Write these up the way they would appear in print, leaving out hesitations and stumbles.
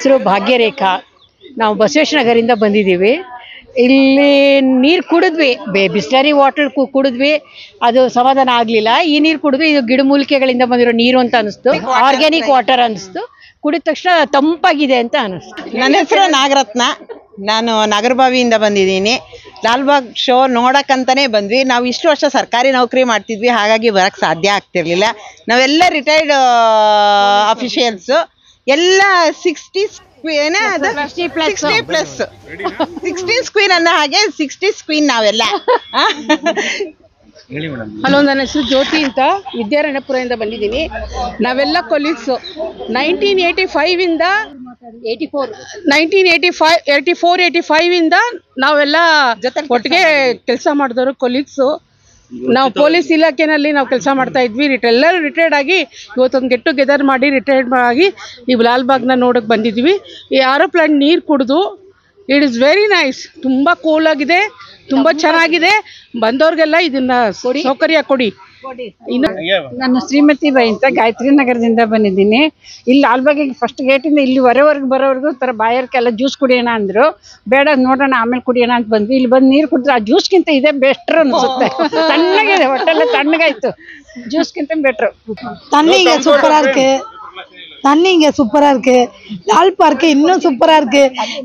ಹೆಸರು ಭಾಗ್ಯರೇಖಾ. ನಾವು ಬಸವೇಶ್ವರ ನಗರಿಂದ ಬಂದಿದ್ದೀವಿ. ಇಲ್ಲಿ ನೀರು ಕುಡಿದ್ವಿ, ಬಿಸ್ಲರಿ ವಾಟರ್ ಕುಡಿದ್ವಿ, ಅದು ಸಮಾಧಾನ ಆಗಲಿಲ್ಲ. ಈ ನೀರು ಕುಡಿದ್ವಿ, ಇದು ಗಿಡಮೂಲಿಕೆಗಳಿಂದ ಬಂದಿರೋ ನೀರು ಅಂತ ಅನಿಸ್ತು, ಆರ್ಗ್ಯಾನಿಕ್ ವಾಟರ್ ಅನಿಸ್ತು. ಕುಡಿದ ತಕ್ಷಣ ತಂಪಾಗಿದೆ ಅಂತ ಅನಿಸ್ತು. ನನ್ನ ಹೆಸರು ನಾಗರತ್ನ, ನಾನು ನಾಗರಬಾವಿಯಿಂದ ಬಂದಿದ್ದೀನಿ. ಲಾಲ್ಬಾಗ್ ಶೋ ನೋಡೋಕ್ಕಂತಲೇ ಬಂದ್ವಿ. ನಾವು ಇಷ್ಟು ವರ್ಷ ಸರ್ಕಾರಿ ನೌಕರಿ ಮಾಡ್ತಿದ್ವಿ, ಹಾಗಾಗಿ ಬರೋಕ್ಕೆ ಸಾಧ್ಯ ಆಗ್ತಿರ್ಲಿಲ್ಲ. ನಾವೆಲ್ಲ ರಿಟೈರ್ಡ್ ಅಫಿಷಿಯಲ್ಸು, ಎಲ್ಲ 60 ಪ್ಲಸ್ 60 ಸ್ಕ್ವೀನ್ ಅನ್ನೋ ಹಾಗೆ 60 ಸ್ಕ್ವೀನ್ ನಾವೆಲ್ಲ. ಹಲೋ, ನನ್ನ ಹೆಸರು ಜ್ಯೋತಿ ಅಂತ, ವಿದ್ಯಾರಣ್ಯಪುರದಿಂದ ಬಂದಿದ್ದೀನಿ. ನಾವೆಲ್ಲ ಕೊಲೀಗ್ಸು 1985ಇಂದ 1984-85 ಇಂದ ನಾವೆಲ್ಲ ಒಟ್ಟಿಗೆ ಕೆಲಸ ಮಾಡಿದವರು ಕೊಲೀಗ್ಸು. ನಾವು ಪೊಲೀಸ್ ಇಲಾಖೆನಲ್ಲಿ ನಾವು ಕೆಲಸ ಮಾಡ್ತಾ ಇದ್ವಿ. ಎಲ್ಲರೂ ರಿಟೈರ್ಡ್ ಆಗಿ ಇವತ್ತೊಂದು ಗೆಟ್ ಟುಗೆದರ್ ಮಾಡಿ ರಿಟೈರ್ಡ್ ಆಗಿ ಈ ಲಾಲ್ಬಾಗ್ನ ನೋಡೋಕೆ ಬಂದಿದ್ವಿ. ಈ ಆರೋಪ್ಲಾಂಟ್ ನೀರು ಕುಡಿದು ಇಟ್ ಇಸ್ ವೆರಿ ನೈಸ್, ತುಂಬ ಕೂಲ್ ಆಗಿದೆ, ತುಂಬ ಚೆನ್ನಾಗಿದೆ. ಬಂದವ್ರಿಗೆಲ್ಲ ಇದನ್ನ ಸೌಕರ್ಯ ಕೊಡಿ. ನಾನು ಶ್ರೀಮತಿ ಬಾಯಿ ಅಂತ ಗಾಯತ್ರಿ ನಗರದಿಂದ ಬಂದಿದ್ದೀನಿ. ಇಲ್ಲಿ ಲಾಲ್ಬಾಗಿಗೆ ಫಸ್ಟ್ ಗೇಟಿಂದ ಇಲ್ಲಿ ಹೊರವರೆಗೆ ಬರೋವರೆಗೂ ಥರ ಬಾಯರ್ಕೆಲ್ಲ ಜ್ಯೂಸ್ ಕುಡಿಯೋಣ ಅಂದರು. ಬೇಡ ನೋಡೋಣ ಆಮೇಲೆ ಕುಡಿಯೋಣ ಅಂತ ಬಂದ್ವಿ. ಇಲ್ಲಿ ಬಂದು ನೀರು ಕುಡಿದ್ರೆ ಆ ಜ್ಯೂಸ್ಗಿಂತ ಇದೆ ಬೆಟ್ರ್ ಅನಿಸುತ್ತೆ. ತಣ್ಣಗಿದೆ, ಹೊಟ್ಟೆಲ್ಲ ತಣ್ಣಗಾಯ್ತು. ಜ್ಯೂಸ್ಗಿಂತ ಬೆಟ್ರು. தண்ணிங்க சூப்பரா இருக்கு, தண்ணிங்க சூப்பரா இருக்கு. லால் பார்க்கு இன்னும் சூப்பரா இருக்கு.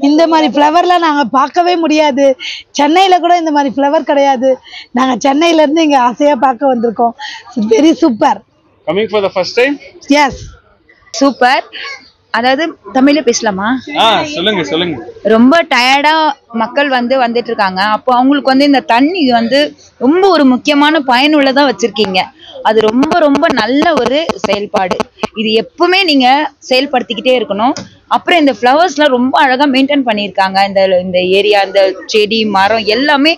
இந்த மாதிரி ஃப்ளவர்லாம் நாங்க பார்க்கவே முடியாது. சென்னையில கூட இந்த மாதிரி ஃப்ளவர் கிடையாது. நாங்க சென்னையில இருந்து இங்க ஆசையா பார்க்க வந்திருக்கோம். Very super. Coming for the first time? Yes. Super. அதாவது தமிழ்ல பேசலாமா? சொல்லுங்க. ரொம்ப டயர்டா மக்கள் வந்துட்டு இருக்காங்க. அப்போ அவங்களுக்கு இந்த தண்ணி ரொம்ப ஒரு முக்கியமான பயனுள்ளதா வச்சிருக்கீங்க. அது ரொம்ப ரொம்ப நல்ல ஒரு செயல்பாடு. இது எப்பவுமே நீங்க செயல்படுத்திக்கிட்டே இருக்கணும். அப்புறம் இந்த ஃப்ளவர்ஸ்லாம் ரொம்ப அழகா மெயின்டைன் பண்ணியிருக்காங்க. இந்த ஏரியா, இந்த செடி மரம் எல்லாமே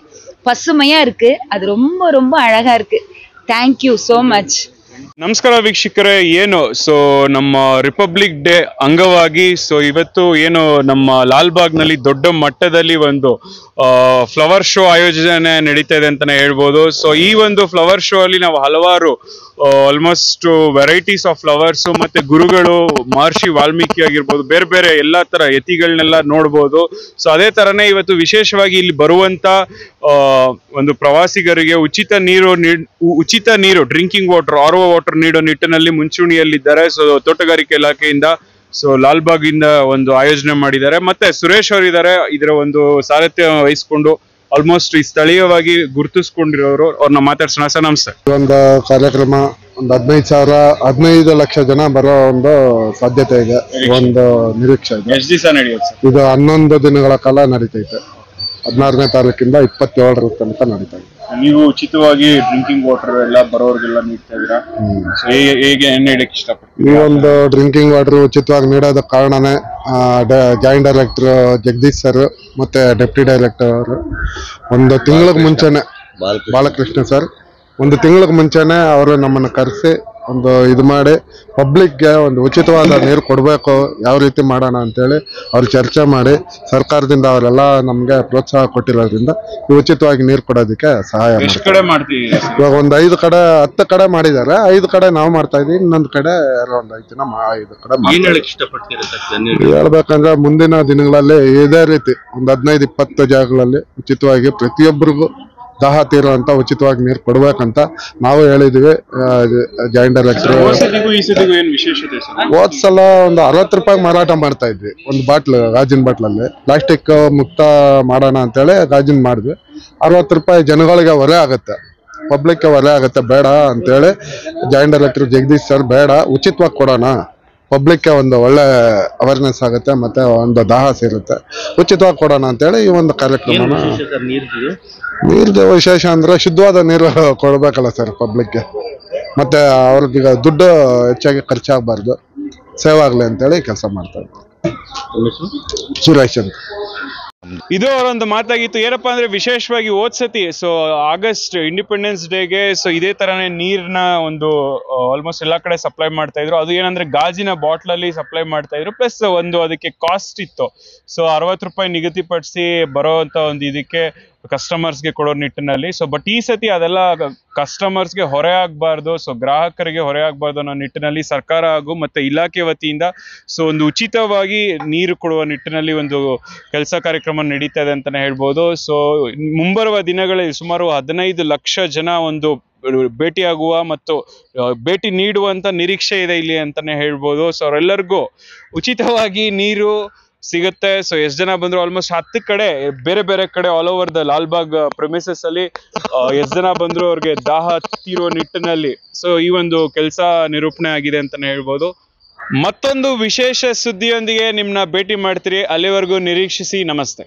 பசுமையா இருக்கு. அது ரொம்ப ரொம்ப அழகா இருக்கு. Thank you so much. ನಮಸ್ಕಾರ ವೀಕ್ಷಕರೇ. ಸೊ ನಮ್ಮ ರಿಪಬ್ಲಿಕ್ ಡೇ ಅಂಗವಾಗಿ ಇವತ್ತು ನಮ್ಮ ಲಾಲ್ಬಾಗ್ನಲ್ಲಿ ದೊಡ್ಡ ಮಟ್ಟದಲ್ಲಿ ಒಂದು ಫ್ಲವರ್ ಶೋ ಆಯೋಜನೆ ನಡೀತಾ ಇದೆ ಅಂತಾನೆ ಹೇಳ್ಬೋದು. ಈ ಒಂದು ಫ್ಲವರ್ ಶೋ ಅಲ್ಲಿ ನಾವು ಹಲವಾರು ಆಲ್ಮೋಸ್ಟ್ ವೆರೈಟೀಸ್ ಆಫ್ ಫ್ಲವರ್ಸ್ ಮತ್ತೆ ಗುರುಗಳು, ಮಹರ್ಷಿ ವಾಲ್ಮೀಕಿ ಆಗಿರ್ಬೋದು, ಬೇರೆ ಬೇರೆ ಎಲ್ಲಾ ತರ ಯತಿಗಳನ್ನೆಲ್ಲ ನೋಡ್ಬೋದು. ಅದೇ ತರನೇ ಇವತ್ತು ವಿಶೇಷವಾಗಿ ಇಲ್ಲಿ ಬರುವಂತ ಒಂದು ಪ್ರವಾಸಿಗರಿಗೆ ಉಚಿತ ನೀರು ಡ್ರಿಂಕಿಂಗ್ ವಾಟರ್, RO ವಾಟರ್ ನೀಡೋ ನಿಟ್ಟಿನಲ್ಲಿ ಮುಂಚೂಣಿಯಲ್ಲಿದ್ದಾರೆ. ತೋಟಗಾರಿಕೆ ಇಲಾಖೆಯಿಂದ ಲಾಲ್ಬಾಗ್ ಇಂದ ಒಂದು ಆಯೋಜನೆ ಮಾಡಿದ್ದಾರೆ. ಮತ್ತೆ ಸುರೇಶ್ ಅವರು ಇದ್ದಾರೆ, ಇದರ ಒಂದು ಸಾರಥ್ಯ ವಹಿಸಿಕೊಂಡು ಆಲ್ಮೋಸ್ಟ್ ಈ ಸ್ಥಳೀಯವಾಗಿ ಗುರುತಿಸ್ಕೊಂಡಿರೋರು. ಅವ್ರನ್ನ ಮಾತಾಡ್ಸೋಣ. ಸರ್ ನಮಸ್ತೆ. ಒಂದು ಕಾರ್ಯಕ್ರಮ ಒಂದು 15 ಲಕ್ಷ ಜನ ಬರೋ ಒಂದು ಸಾಧ್ಯತೆ ಇದೆ, ಒಂದು ನಿರೀಕ್ಷೆ ಇದೆ. ಎಷ್ಟು ದಿವಸ ನಡೆಯುತ್ತೆ? ಇದು 11 ದಿನಗಳ ಕಾಲ ನಡೀತೈತೆ. 16ನೇ ತಾರೀಕಿಂದ 27ರ ತನಕ ನಡೀತಾ ಇದೆ. ನೀವು ಉಚಿತವಾಗಿ ಡ್ರಿಂಕಿಂಗ್ ವಾಟರ್ ಎಲ್ಲ ಬರೋರ್ಗೆಲ್ಲ ನೀಡ್ತಾ ಇದ್ದೀರಾ? ಹೇಗೆ ನೀಡಕ್ಕೆ ಇಷ್ಟಪಡ್ತೀವಿ? ಈ ಒಂದು ಡ್ರಿಂಕಿಂಗ್ ವಾಟರ್ ಉಚಿತವಾಗಿ ನೀಡೋದ ಕಾರಣನೇ ಜಾಯಿಂಟ್ ಡೈರೆಕ್ಟರ್ ಜಗದೀಶ್ ಸರ್ ಮತ್ತೆ ಡೆಪ್ಟಿ ಡೈರೆಕ್ಟರ್ ಒಂದು ತಿಂಗಳಿಗೆ ಮುಂಚೆನೆ, ಬಾಲಕೃಷ್ಣ ಸರ್, ಒಂದು ತಿಂಗಳಿಗೆ ಮುಂಚೆನೆ ಅವರು ನಮ್ಮನ್ನು ಕರೆಸಿ ಒಂದು ಇದು ಮಾಡಿ ಪಬ್ಲಿಕ್ಗೆ ಒಂದು ಉಚಿತವಾದ ನೀರು ಕೊಡಬೇಕು, ಯಾವ ರೀತಿ ಮಾಡೋಣ ಅಂತೇಳಿ ಅವ್ರು ಚರ್ಚೆ ಮಾಡಿ ಸರ್ಕಾರದಿಂದ ಅವರೆಲ್ಲ ನಮಗೆ ಪ್ರೋತ್ಸಾಹ ಕೊಟ್ಟಿರೋದ್ರಿಂದ ಉಚಿತವಾಗಿ ನೀರು ಕೊಡೋದಕ್ಕೆ ಸಹಾಯ ಮಾಡ್ತೀವಿ. ಇವಾಗ ಒಂದು 10 ಕಡೆ ಮಾಡಿದ್ದಾರೆ. 5 ಕಡೆ ನಾವು ಮಾಡ್ತಾ ಇದೀವಿ. ಇನ್ನೊಂದು ಕಡೆ ಒಂದು 5 ದಿನ 5 ಕಡೆ ಹೇಳ್ಬೇಕಂದ್ರೆ ಮುಂದಿನ ದಿನಗಳಲ್ಲಿ ಇದೇ ರೀತಿ ಒಂದು 15-20 ಜಾಗಗಳಲ್ಲಿ ಉಚಿತವಾಗಿ ಪ್ರತಿಯೊಬ್ಬರಿಗೂ ದಾಹ ತೀರುವಂತ ಉಚಿತವಾಗಿ ನೀರು ಕೊಡ್ಬೇಕಂತ ನಾವು ಹೇಳಿದ್ವಿ. ಜಾಯಿಂಟ್ ಡೈರೆಕ್ಟರ್ ಹೋದ್ ಸಲ ಒಂದು 60 ರೂಪಾಯಿ ಮಾರಾಟ ಮಾಡ್ತಾ ಇದ್ವಿ ಒಂದು ಬಾಟ್ಲು, ಗಾಜಿನ ಬಾಟ್ಲಲ್ಲಿ. ಪ್ಲಾಸ್ಟಿಕ್ ಮುಕ್ತ ಮಾಡೋಣ ಅಂತೇಳಿ ಗಾಜಿನ ಮಾಡಿದ್ವಿ. 60 ರೂಪಾಯಿ ಜನಗಳಿಗೆ ಹೊರೆ ಆಗುತ್ತೆ, ಪಬ್ಲಿಕ್ಗೆ ಹೊರೆ ಆಗುತ್ತೆ, ಬೇಡ ಅಂತೇಳಿ ಜಾಯಿಂಟ್ ಡೈರೆಕ್ಟರ್ ಜಗದೀಶ್ ಸರ್ ಬೇಡ ಉಚಿತವಾಗಿ ಕೊಡೋಣ, ಪಬ್ಲಿಕ್ಗೆ ಒಂದು ಒಳ್ಳೆ ಅವೇರ್ನೆಸ್ ಆಗುತ್ತೆ ಮತ್ತೆ ಒಂದು ದಾಹ ಸೇರುತ್ತೆ, ಉಚಿತವಾಗಿ ಕೊಡೋಣ ಅಂತೇಳಿ ಈ ಒಂದು ಕಾರ್ಯಕ್ರಮನ. ನೀರ್ದು ವಿಶೇಷ ಅಂದ್ರೆ ಶುದ್ಧವಾದ ನೀರು ಕೊಡ್ಬೇಕಲ್ಲ ಸರ್ ಪಬ್ಲಿಕ್ಗೆ, ಮತ್ತೆ ಅವ್ರಿಗೆ ದುಡ್ಡು ಹೆಚ್ಚಾಗಿ ಖರ್ಚಾಗಬಾರ್ದು, ಸೇವ್ ಆಗ್ಲಿ ಅಂತೇಳಿ ಕೆಲಸ ಮಾಡ್ತಾರೆ. ಸುರೇಶ್ ಅಂತ. ಇದು ಅವರೊಂದು ಮಾತಾಗಿತ್ತು. ಏನಪ್ಪಾ ಅಂದ್ರೆ ವಿಶೇಷವಾಗಿ ಓದ್ಸತಿ ಆಗಸ್ಟ್ ಇಂಡಿಪೆಂಡೆನ್ಸ್ ಡೇಗೆ ಇದೇ ತರನೇ ನೀರ್ನ ಒಂದು ಆಲ್ಮೋಸ್ಟ್ ಎಲ್ಲಾ ಕಡೆ ಸಪ್ಲೈ ಮಾಡ್ತಾ ಇದ್ರು. ಅದು ಏನಂದ್ರೆ ಗಾಜಿನ ಬಾಟ್ಲ್ ಅಲ್ಲಿ ಸಪ್ಲೈ ಮಾಡ್ತಾ ಇದ್ರು. ಪ್ಲಸ್ ಒಂದು ಅದಕ್ಕೆ ಕಾಸ್ಟ್ ಇತ್ತು. 60 ರೂಪಾಯಿ ನಿಗದಿಪಡಿಸಿ ಬರೋಂತ ಒಂದು ಇದಕ್ಕೆ ಕಸ್ಟಮರ್ಸ್ಗೆ ಕೊಡೋ ನಿಟ್ಟಿನಲ್ಲಿ. ಸೊ ಬಟ್ ಈ ಸತಿ ಅದೆಲ್ಲ ಕಸ್ಟಮರ್ಸ್ಗೆ ಹೊರೆ ಆಗ್ಬಾರ್ದು, ಸೊ ಗ್ರಾಹಕರಿಗೆ ಹೊರೆ ಆಗ್ಬಾರ್ದು ಅನ್ನೋ ನಿಟ್ಟಿನಲ್ಲಿ ಸರ್ಕಾರ ಹಾಗೂ ಮತ್ತೆ ಇಲಾಖೆ ವತಿಯಿಂದ ಸೊ ಒಂದು ಉಚಿತವಾಗಿ ನೀರು ಕೊಡುವ ನಿಟ್ಟಿನಲ್ಲಿ ಒಂದು ಕೆಲಸ ಕಾರ್ಯಕ್ರಮ ನಡೀತಾ ಇದೆ ಅಂತಾನೆ ಹೇಳ್ಬೋದು. ಸೊ ಮುಂಬರುವ ದಿನಗಳಲ್ಲಿ ಸುಮಾರು 15 ಲಕ್ಷ ಜನ ಒಂದು ಭೇಟಿಯಾಗುವ ಮತ್ತು ಭೇಟಿ ನೀಡುವಂತ ನಿರೀಕ್ಷೆ ಇದೆ ಇಲ್ಲಿ ಅಂತಾನೆ ಹೇಳ್ಬೋದು. ಸೊ ಅವರೆಲ್ಲರಿಗೂ ಉಚಿತವಾಗಿ ನೀರು ಸಿಗುತ್ತೆ. ಸೊ ಎಷ್ಟು ಜನ ಬಂದ್ರು ಆಲ್ಮೋಸ್ಟ್ 10 ಕಡೆ ಬೇರೆ ಬೇರೆ ಕಡೆ all over the Lalbagh premises ಅಲ್ಲಿ ಎಷ್ಟು ಜನ ಬಂದ್ರು ಅವ್ರಿಗೆ ದಾಹ ತೀರುವ ನಿಟ್ಟಿನಲ್ಲಿ ಸೊ ಈ ಒಂದು ಕೆಲಸ ನಿರೂಪಣೆ ಆಗಿದೆ ಅಂತಾನೆ ಹೇಳ್ಬೋದು. ಮತ್ತೊಂದು ವಿಶೇಷ ಸುದ್ದಿಯೊಂದಿಗೆ ನಿಮ್ನ ಭೇಟಿ ಮಾಡ್ತೀರಿ. ಅಲ್ಲಿವರೆಗೂ ನಿರೀಕ್ಷಿಸಿ. ನಮಸ್ತೆ.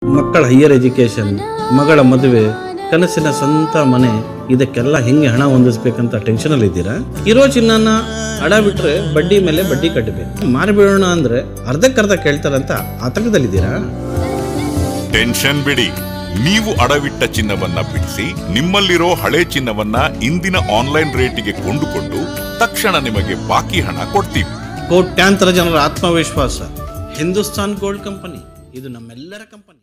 ಮಕ್ಕಳ ಹೈಯರ್ ಎಜುಕೇಷನ್, ಮಗಳ ಮದುವೆ, ಕನಸಿನ ಸ್ವಂತ ಮನೆ, ಇದಕ್ಕೆಲ್ಲ ಹೆಂಗೆ ಹಣ ಹೊಂದಿಸ್ಬೇಕಂತ ಟೆನ್ಷನಲ್ಲಿ ಇದ್ದೀರಾ? ಇರೋ ಚಿನ್ನನ ಅಡ ಬಿಟ್ರೆ ಬಡ್ಡಿ ಮೇಲೆ ಬಡ್ಡಿ ಕಟ್ಟಬೇಕು. ಮಾರಿಬಿಡೋಣ ಅಂದ್ರೆ ಅರ್ಧಕ್ಕರ್ಧ ಕೇಳ್ತಾರಂತ ಆತಂಕದಲ್ಲಿದ್ದೀರಾ? ಟೆನ್ಷನ್ ಬಿಡಿ. ನೀವು ಅಡವಿಟ್ಟ ಚಿನ್ನವನ್ನ ಬಿಡಿಸಿ ನಿಮ್ಮಲ್ಲಿರೋ ಹಳೆ ಚಿನ್ನವನ್ನ ಇಂದಿನ ಆನ್ಲೈನ್ ರೇಟಿಗೆ ಕೊಂಡುಕೊಂಡು ತಕ್ಷಣ ನಿಮಗೆ ಬಾಕಿ ಹಣ ಕೊಡ್ತೀವಿ. ಕೋಟ್ಯಾಂತರ ಜನರ ಆತ್ಮವಿಶ್ವಾಸ ಹಿಂದೂಸ್ತಾನ್ ಗೋಲ್ಡ್ ಕಂಪನಿ. ಇದು ನಮ್ಮೆಲ್ಲರ ಕಂಪನಿ.